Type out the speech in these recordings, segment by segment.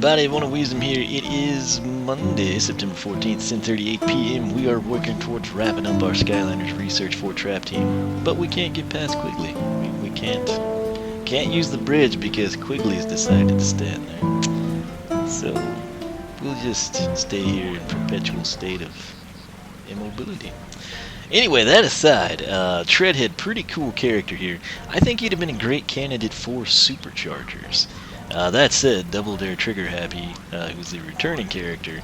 everybody, One of Wisdom here. It is Monday, September 14th, 10:38 p.m. We are working towards wrapping up our Skylanders research for Trap Team, but we can't get past Quigley. We can't use the bridge because Quigley's decided to stand there. So we'll just stay here in perpetual state of immobility. Anyway, that aside, Treadhead, pretty cool character here. I think he'd have been a great candidate for Superchargers. That said, Double Dare Trigger Happy, who's the returning character,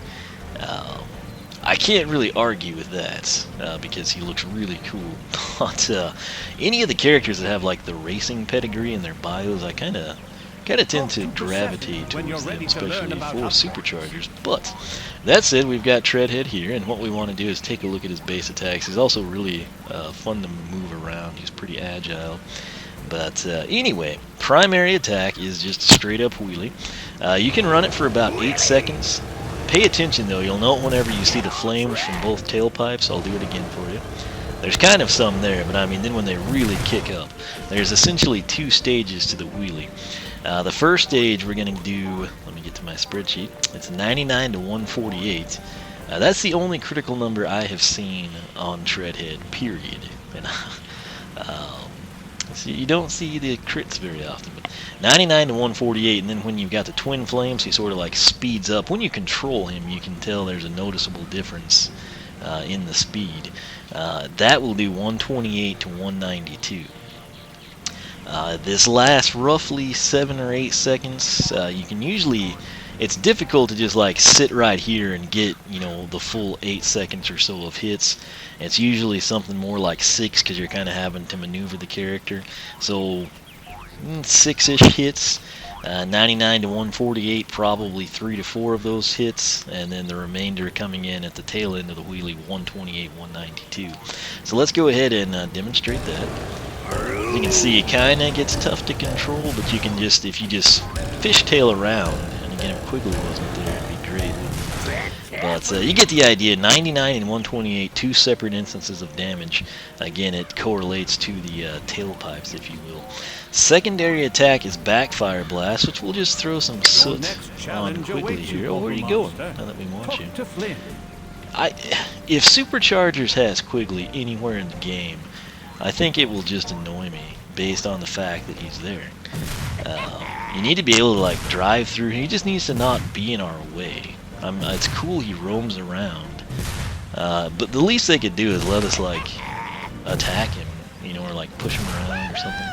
I can't really argue with that because he looks really cool. But any of the characters that have like the racing pedigree in their bios, I kind of tend to gravitate towards them, especially for Superchargers. But that said, we've got Treadhead here, and what we want to do is take a look at his base attacks. He's also really fun to move around. He's pretty agile. But anyway, primary attack is just a straight up wheelie. You can run it for about 8 seconds. Pay attention though, you'll note whenever you see the flames from both tailpipes. I'll do it again for you. There's kind of some there, but I mean then when they really kick up. There's essentially 2 stages to the wheelie. The first stage we're going to do, let me get to my spreadsheet, it's 99 to 148. That's the only critical number I have seen on Treadhead, period. And, so you don't see the crits very often, but 99 to 148, and then when you've got the twin flames, he sort of like speeds up. When you control him, you can tell there's a noticeable difference in the speed. That will do 128 to 192. This lasts roughly 7 or 8 seconds. You can usually, it's difficult to just like sit right here and get, you know, the full 8 seconds or so of hits. It's usually something more like 6 because you're kind of having to maneuver the character. So 6-ish hits, 99 to 148, probably 3 to 4 of those hits, and then the remainder coming in at the tail end of the wheelie, 128, 192. So let's go ahead and demonstrate that. As you can see, it kind of gets tough to control, but you can just, if you just fishtail around, and again, if Quigley wasn't there, it'd be great. But you get the idea. 99 and 128, 2 separate instances of damage. Again, it correlates to the tailpipes, if you will. Secondary attack is Backfire Blast, which we'll just throw some soot on Quigley here. Oh, where are you going? Now that we want you. If Superchargers has Quigley anywhere in the game, I think it will just annoy me based on the fact that he's there. You need to be able to like drive through. He just needs to not be in our way. It's cool he roams around, but the least they could do is let us like attack him, you know, or like push him around or something.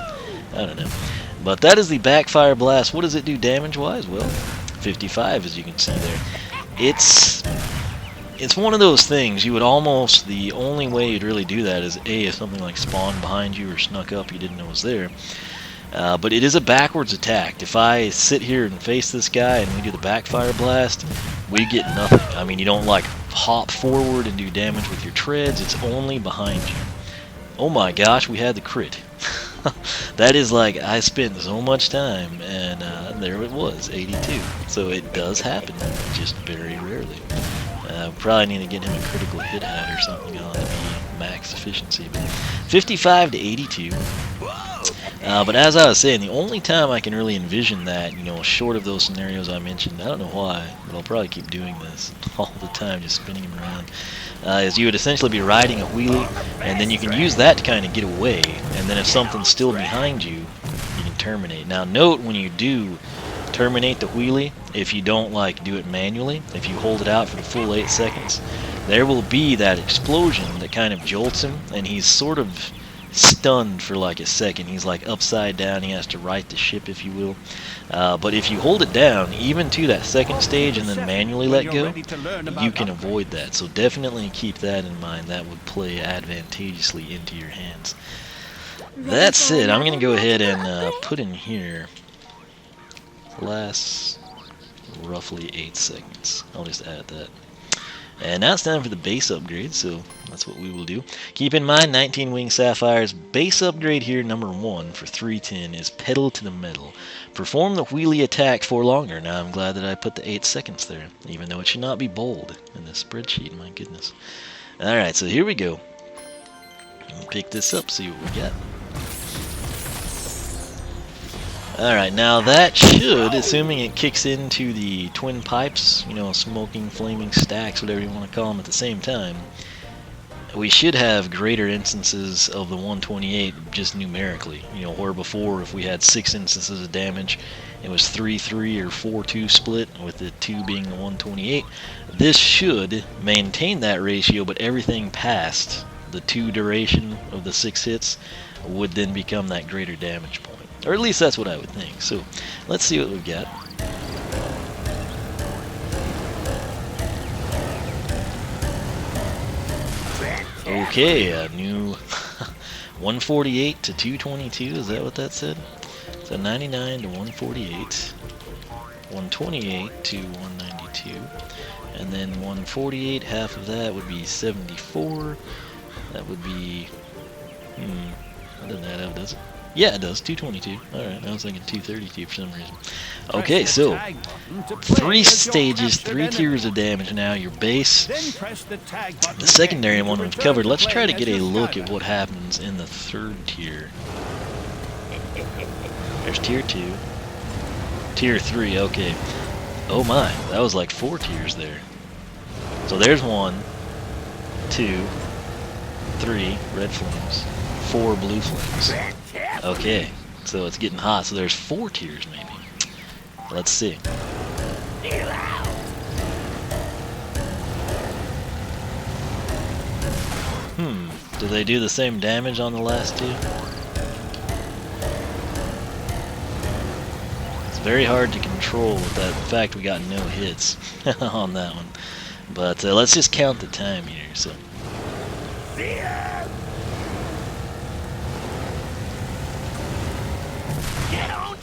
I don't know. But that is the Backfire Blast. What does it do damage-wise? Well, 55, as you can see there. It's one of those things. You would almost, the only way you'd really do that is A, if something like spawned behind you or snuck up you didn't know was there. But it is a backwards attack. If I sit here and face this guy and we do the Backfire Blast, we get nothing. I mean, you don't like hop forward and do damage with your treads. It's only behind you. Oh my gosh, we had the crit. That is like, I spent so much time, and there it was, 82. So it does happen, just very rarely. Probably need to get him a critical hit hat or something on to be max efficiency. But 55 to 82. But as I was saying, the only time I can really envision that, you know, short of those scenarios I mentioned, I don't know why, but I'll probably keep doing this all the time, just spinning him around, is you would essentially be riding a wheelie, and then you can use that to kind of get away, and then if something's still behind you, you can terminate. Now note when you do terminate the wheelie, if you don't like do it manually, if you hold it out for the full 8 seconds, there will be that explosion that kind of jolts him, and he's sort of stunned for like a second. He's like upside down. He has to right the ship, if you will. But if you hold it down, even to that second stage, and then manually let go, you can avoid that. So definitely keep that in mind. That would play advantageously into your hands. That's it. I'm going to go ahead and put in here lasts roughly 8 seconds. I'll just add that. And now it's time for the base upgrade, so that's what we will do. Keep in mind, 19 Wing Sapphires, base upgrade here, number 1 for 310 is Pedal to the Metal. Perform the wheelie attack for longer. Now I'm glad that I put the 8 seconds there, even though it should not be bold in this spreadsheet, my goodness. Alright, so here we go. Pick this up, see what we got. Alright, now that should, assuming it kicks into the twin pipes, you know, smoking, flaming stacks, whatever you want to call them at the same time, we should have greater instances of the 128 just numerically. You know, where before, if we had 6 instances of damage, it was 3-3 or 4-2 split, with the 2 being the 128. This should maintain that ratio, but everything past the 2 duration of the 6 hits would then become that greater damage point. Or at least that's what I would think. So let's see what we've got. Okay, a new 148 to 222, is that what that said? So 99 to 148, 128 to 192, and then 148, half of that would be 74. That would be, that doesn't add up, does it? Yeah, it does, 222. Alright, I was thinking 232 for some reason. Okay, so 3 stages, 3 tiers of damage now. Your base, the secondary one we've covered. Let's try to get a look at what happens in the 3rd tier. There's tier 2. Tier 3, okay. Oh my, that was like 4 tiers there. So there's 1, 2, 3 red flames, 4 blue flames. Okay, so it's getting hot, so there's 4 tiers maybe. Let's see. Do they do the same damage on the last 2? It's very hard to control with that fact we got no hits on that one. But let's just count the time here. So.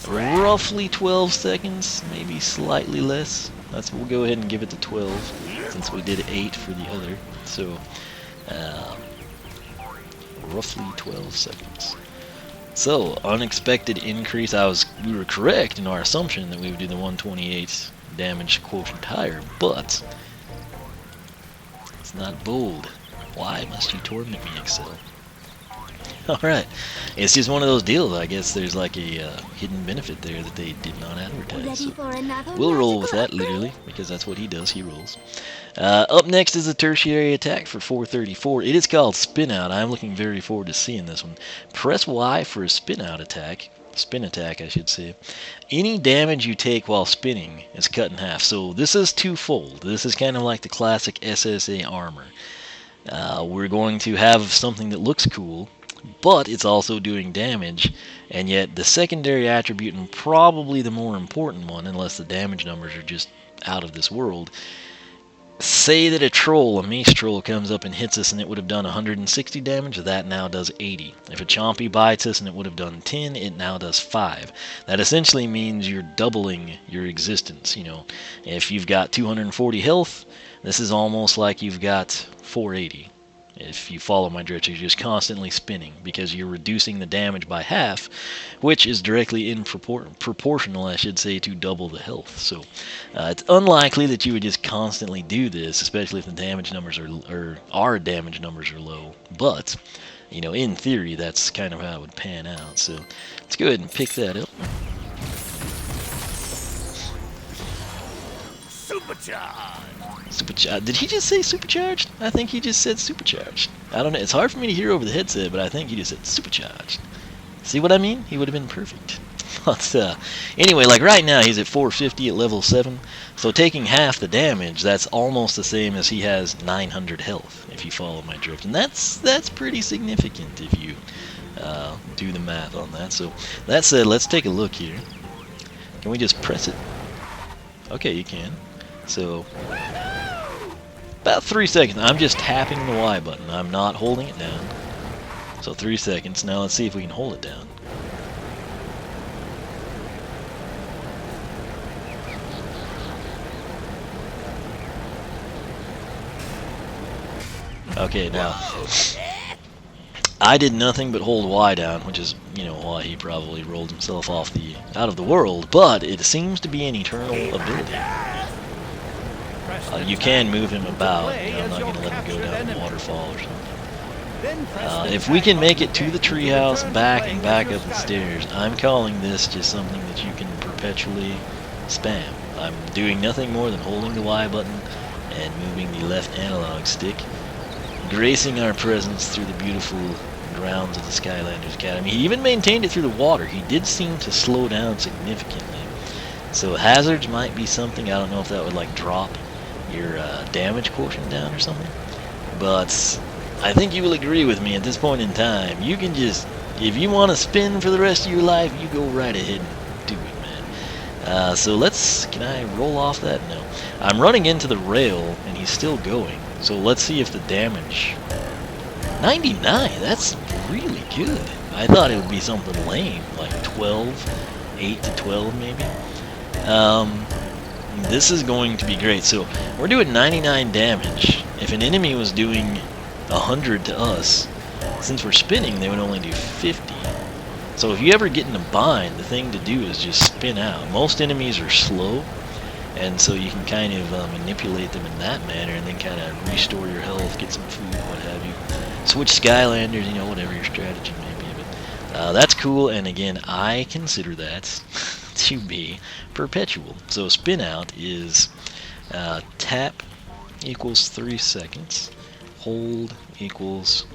Roughly 12 seconds, maybe slightly less. We'll go ahead and give it to 12, since we did 8 for the other. So, roughly 12 seconds. So, unexpected increase. We were correct in our assumption that we would do the 128 damage quotient higher, but it's not bold. Why must you torment me, Excel? Alright, it's just one of those deals. I guess there's like a hidden benefit there that they did not advertise. So we'll roll with that, literally, because that's what he does, he rolls. Up next is a tertiary attack for 434. It is called Spin Out. I'm looking very forward to seeing this one. Press Y for a spin out attack. Spin attack, I should say. Any damage you take while spinning is cut in half. So this is twofold. This is kind of like the classic SSA armor. We're going to have something that looks cool, but it's also doing damage, and yet the secondary attribute, and probably the more important one, unless the damage numbers are just out of this world, say that a mace troll comes up and hits us and it would have done 160 damage, that now does 80. If a chompy bites us and it would have done 10, it now does 5. That essentially means you're doubling your existence. You know, if you've got 240 health, this is almost like you've got 480. If you follow my directions, you're just constantly spinning because you're reducing the damage by half, which is directly proportional, I should say, to double the health. So it's unlikely that you would just constantly do this, especially if the damage numbers or our damage numbers are low. But you know, in theory, that's kind of how it would pan out. So let's go ahead and pick that up. Supercharged. Did he just say supercharged? I think he just said supercharged. I don't know. It's hard for me to hear over the headset, but I think he just said supercharged. See what I mean? He would have been perfect. But anyway, like right now, he's at 450 at level 7. So taking half the damage, that's almost the same as he has 900 health, if you follow my drift. And that's pretty significant if you do the math on that. So that said, let's take a look here. Can we just press it? Okay, you can. So about 3 seconds. I'm just tapping the Y button. I'm not holding it down. So 3 seconds. Now let's see if we can hold it down. Okay, now I did nothing but hold Y down, which is, you know, why he probably rolled himself out of the world, but it seems to be an eternal ability. You can move him about. You know, I'm not going to let him go down the waterfall or something. If we can make it to the treehouse, back and back up the stairs, I'm calling this just something that you can perpetually spam. I'm doing nothing more than holding the Y button and moving the left analog stick, gracing our presence through the beautiful grounds of the Skylanders Academy. He even maintained it through the water. He did seem to slow down significantly. So hazards might be something. I don't know if that would like drop your damage quotient down or something. But I think you will agree with me at this point in time. You can just, if you want to spin for the rest of your life, you go right ahead and do it, man. So can I roll off that? No. I'm running into the rail and he's still going. So let's see if the damage... 99, that's really good. I thought it would be something lame, like 12, 8 to 12 maybe. This is going to be great. So we're doing 99 damage. If an enemy was doing 100 to us, since we're spinning, they would only do 50. So if you ever get in a bind, the thing to do is just spin out. Most enemies are slow, and so you can kind of manipulate them in that manner, and then kind of restore your health, get some food, what have you. Switch Skylanders, you know, whatever your strategy may be. But that's cool, and again, I consider that to be perpetual. So spin out is tap equals 3 seconds, hold equals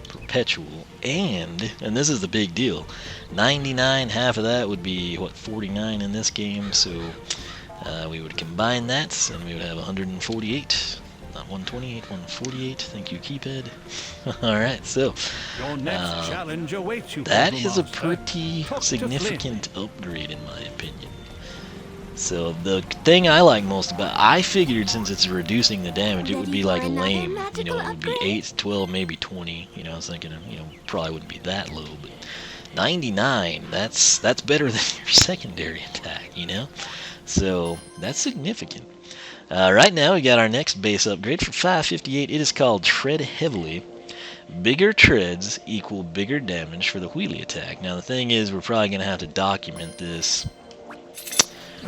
perpetual, and this is the big deal, 99, half of that would be, what, 49 in this game, so we would combine that, and we would have 148. Not 128, 148. Thank you, Keypad. Alright, so that is a pretty significant upgrade in my opinion. So the thing I like most about, I figured since it's reducing the damage, it would be like lame. You know, it would be 8, 12, maybe 20. You know, I was thinking, you know, probably wouldn't be that low, but 99, that's better than your secondary attack, you know? So that's significant. Right now we got our next base upgrade for 558. It is called Tread Heavily. Bigger treads equal bigger damage for the wheelie attack. Now the thing is, we're probably going to have to document this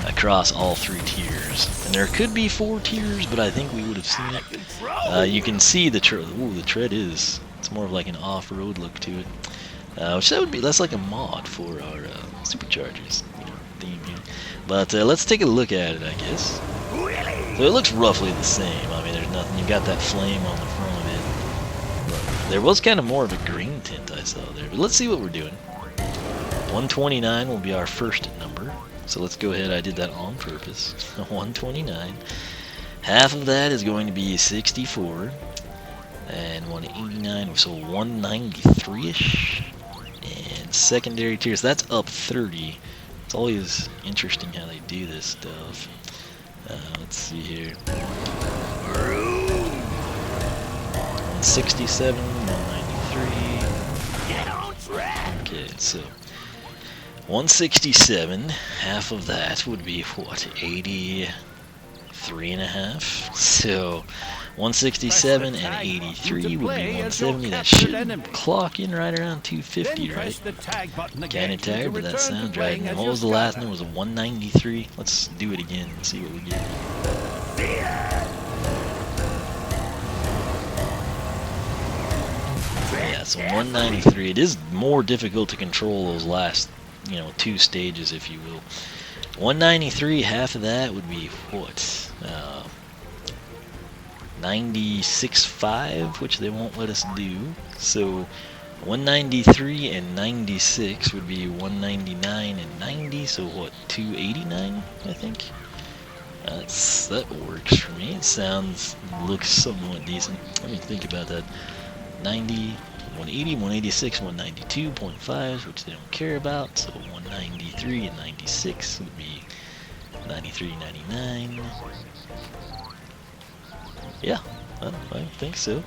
across all 3 tiers. And there could be 4 tiers, but I think we would have seen it. You can see the tread is, it's more of like an off-road look to it. Which that would be, that's like a mod for our superchargers, you know, theme here. But let's take a look at it, I guess. So it looks roughly the same. I mean, there's nothing. You got that flame on the front of it. But there was kind of more of a green tint I saw there. But let's see what we're doing. 129 will be our first number. So let's go ahead. I did that on purpose. 129. Half of that is going to be 64. And 189, so 193-ish. And secondary tiers, that's up 30. It's always interesting how they do this stuff. Let's see here. 167, 193. Okay, so 167, half of that would be what, 83 and a half? So 167 and 83 would be 170. That should clock in right around 250, right? Kinda tired, but that sounds right. And what was the last one? It was a 193. Let's do it again and see what we get. Yeah, so 193. It is more difficult to control those last, you know, 2 stages, if you will. 193, half of that would be what? 96.5, which they won't let us do. So 193 and 96 would be 199 and 90. So what? 289, I think. That works for me. It looks somewhat decent. Let me think about that. 90, 180, 186, 192.5, which they don't care about. So 193 and 96 would be 93, 99. Yeah, I think so.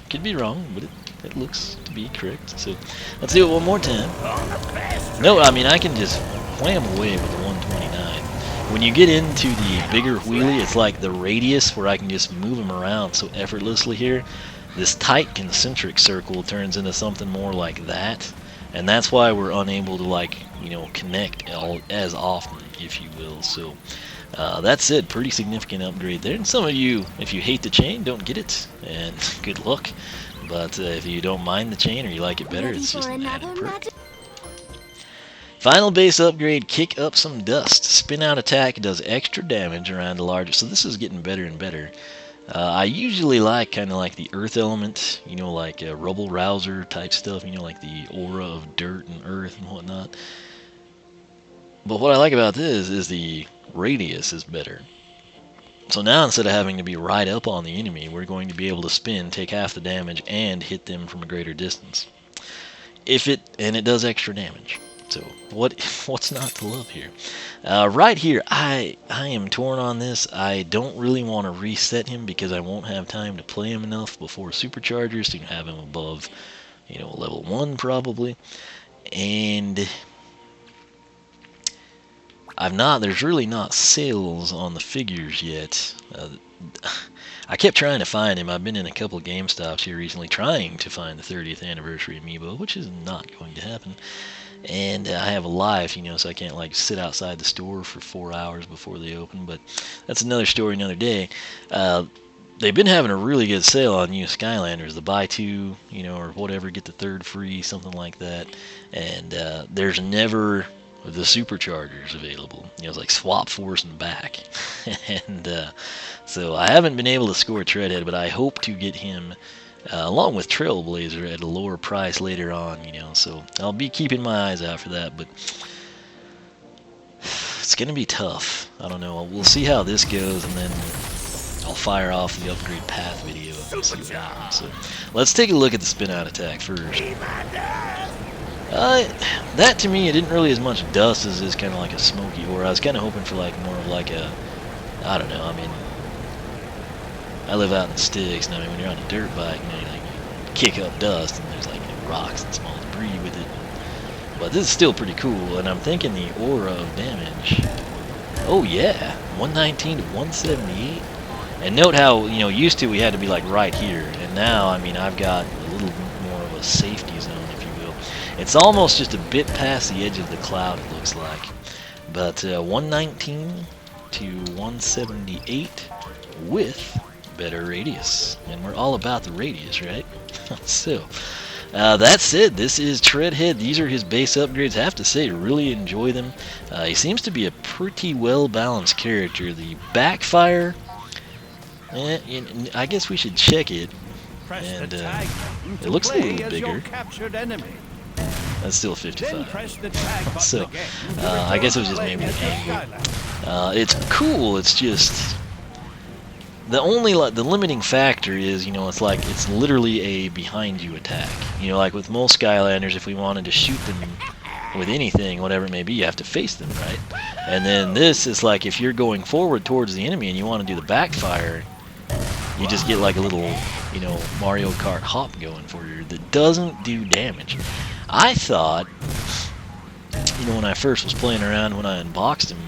Could be wrong, but it looks to be correct. So let's do it one more time. No, I mean, I can just wham away with the 129. When you get into the bigger wheelie, it's like the radius where I can just move them around so effortlessly here. This tight concentric circle turns into something more like that. And that's why we're unable to, like, you know, connect as often, if you will. So That's it. Pretty significant upgrade there. And some of you, if you hate the chain, don't get it, and good luck. But if you don't mind the chain or you like it better, it's just an added perk. Final base upgrade, kick up some dust. Spin out attack does extra damage around a larger. So this is getting better and better. I usually like kind of like the earth element, you know, like rubble rouser type stuff, you know, like the aura of dirt and earth and whatnot. But what I like about this is the radius is better. So now instead of having to be right up on the enemy, we're going to be able to spin, take half the damage, and hit them from a greater distance. And it does extra damage. So what's not to love here? Right here, I am torn on this. I don't really want to reset him because I won't have time to play him enough before superchargers to have him above, you know, level 1 probably. And there's really not sales on the figures yet. I kept trying to find him. I've been in a couple of GameStops here recently trying to find the 30th anniversary amiibo, which is not going to happen. And I have a life, you know, so I can't like sit outside the store for 4 hours before they open, but that's another story another day. They've been having a really good sale on new Skylanders, the buy two, you know, or whatever, get the third free, something like that. And there's never the superchargers available. You know, it's like swap force and back. And so I haven't been able to score Treadhead, but I hope to get him along with Trailblazer at a lower price later on, you know, so I'll be keeping my eyes out for that, but it's going to be tough. I don't know. We'll see how this goes, and then I'll fire off the upgrade path video and see what happens. So let's take a look at the spin out attack first. That to me, it didn't really as much dust as is kind of like a smoky aura. I was kind of hoping for like more of like a, I don't know, I mean, I live out in the sticks, and I mean, when you're on a dirt bike, you know, like, you kick up dust, and there's like, you know, rocks and small debris with it. But this is still pretty cool, and I'm thinking the aura of damage. Oh yeah, 119 to 178. And note how, you know, used to we had to be like right here, and now, I mean, I've got a little more of a safety zone, if you will. It's almost just a bit past the edge of the cloud, it looks like. But 119 to 178 with better radius, and we're all about the radius, right? So that's it. This is Treadhead. These are his base upgrades. I have to say, really enjoy them. He seems to be a pretty well balanced character. The Backfire, I guess we should check it, and it looks a little bigger. That's still 55. So I guess it was just maybe the angle. It's cool. It's just the limiting factor is, you know, it's like it's literally a behind you attack. You know, like with most Skylanders, if we wanted to shoot them with anything, whatever it may be, you have to face them, right? And then this is like if you're going forward towards the enemy and you want to do the backfire, you just get like a little, you know, Mario Kart hop going for you that doesn't do damage. I thought, you know, when I first was playing around, when I unboxed him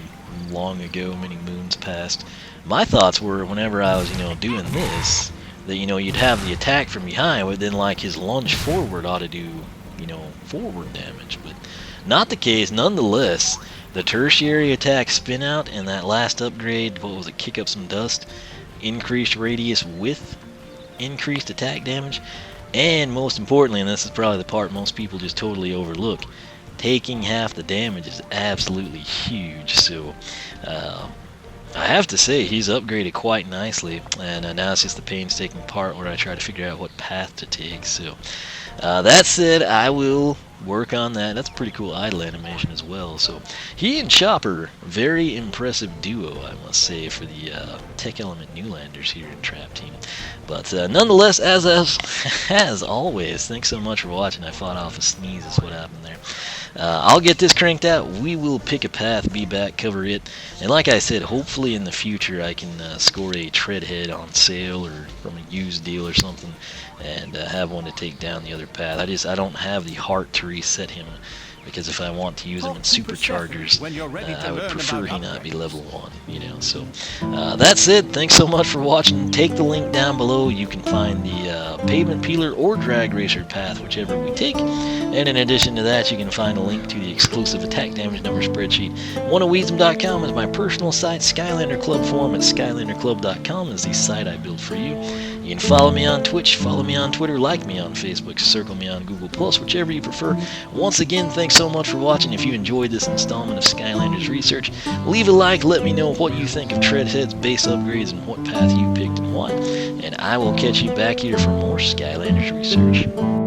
long ago, many moons past, my thoughts were whenever I was, you know, doing this, that, you know, you'd have the attack from behind, but then like his lunge forward ought to do, you know, forward damage, but not the case. Nonetheless, the tertiary attack spin out and that last upgrade, what was it, kick up some dust, increased radius with increased attack damage, and most importantly, and this is probably the part most people just totally overlook, taking half the damage is absolutely huge. So I have to say he's upgraded quite nicely, and now it's just the painstaking part where I try to figure out what path to take. So that said, I will work on that. That's a pretty cool idle animation as well. So he and Chopper, very impressive duo, I must say, for the Tech Element Newlanders here in Trap Team. But nonetheless, as always, thanks so much for watching. I fought off a sneeze, is what happened there. I'll get this cranked out. We will pick a path, be back, cover it, and like I said, hopefully in the future I can score a Treadhead on sale or from a used deal or something, and have one to take down the other path. I don't have the heart to reset him because if I want to use him in superchargers, I would prefer he not be level 1, you know. So that's it. Thanks so much for watching. Take the link down below. You can find the pavement peeler or drag racer path, whichever we take. And in addition to that, you can find a link to the exclusive attack damage number spreadsheet. OneOfWeasem.com is my personal site. Skylander Club Forum at SkylanderClub.com is the site I built for you. You can follow me on Twitch, follow me on Twitter, like me on Facebook, circle me on Google+, whichever you prefer. Once again, thanks so much for watching. If you enjoyed this installment of Skylanders Research, leave a like, let me know what you think of Treadhead's base upgrades and what path you picked and why. And I will catch you back here for more Skylanders Research.